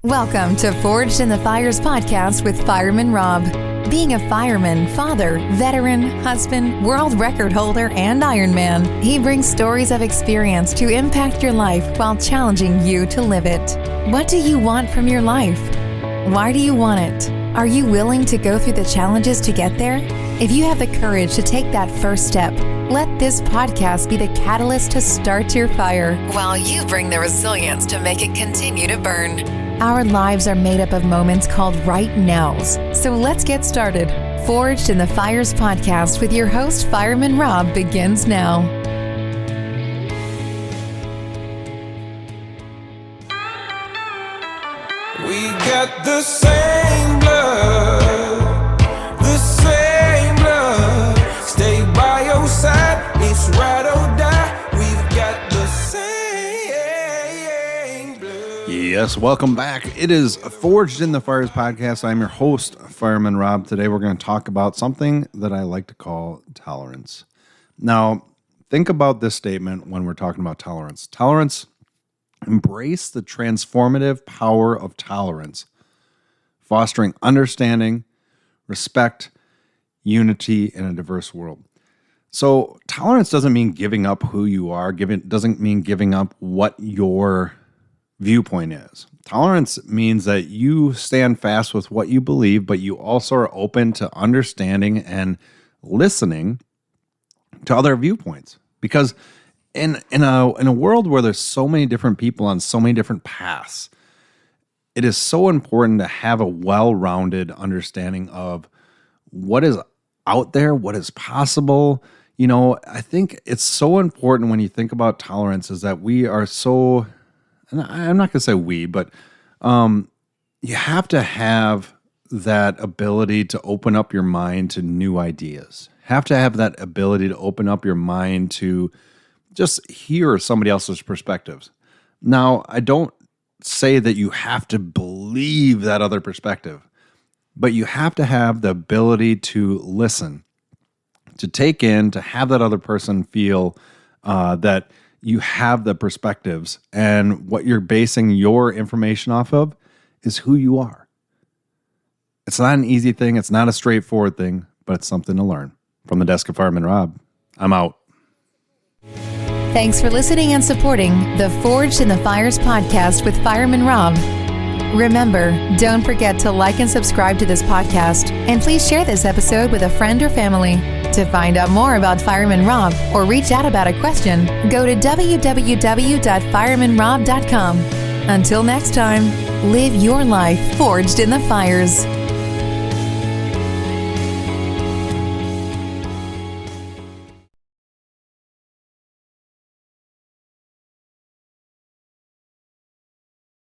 Welcome to Forged in the Fires podcast with Fireman Rob. Being a fireman, father, veteran, husband, world record holder, and Ironman, he brings stories of experience to impact your life while challenging you to live it. What do you want from your life? Why do you want it? Are you willing to go through the challenges to get there? If you have the courage to take that first step, let this podcast be the catalyst to start your fire while you bring the resilience to make it continue to burn. Our lives are made up of moments called right nows. So let's get started. Forged in the Fires podcast with your host, Fireman Rob, begins now. We got the same blood, the same blood. Stay by your side, it's ride or die. We've got the same blood. Yes, welcome back. It is Forged in the Fires podcast. I'm your host, Fireman Rob. Today we're going to talk about something that I like to call tolerance. Now, think about this statement when we're talking about tolerance. Tolerance. Embrace the transformative power of tolerance, fostering understanding, respect, unity in a diverse world. So tolerance doesn't mean giving up who you are, doesn't mean giving up what your viewpoint is. Tolerance means that you stand fast with what you believe, but you also are open to understanding and listening to other viewpoints. Because in a world where there's so many different people on so many different paths, it is so important to have a well-rounded understanding of what is out there, what is possible. You know, I think it's so important when you think about tolerance is that we are so, and I'm not going to say we, but you have to have that ability to open up your mind to new ideas. Have to have that ability to open up your mind to just hear somebody else's perspectives. Now, I don't say that you have to believe that other perspective, but you have to have the ability to listen, to take in, to have that other person feel that you have the perspectives, and what you're basing your information off of is who you are. It's not an easy thing. It's not a straightforward thing, but it's something to learn. From the desk of Fireman Rob, I'm out. Thanks for listening and supporting the Forged in the Fires podcast with Fireman Rob. Remember, don't forget to like and subscribe to this podcast, and please share this episode with a friend or family. To find out more about Fireman Rob or reach out about a question, go to www.firemanrob.com. Until next time, live your life forged in the fires.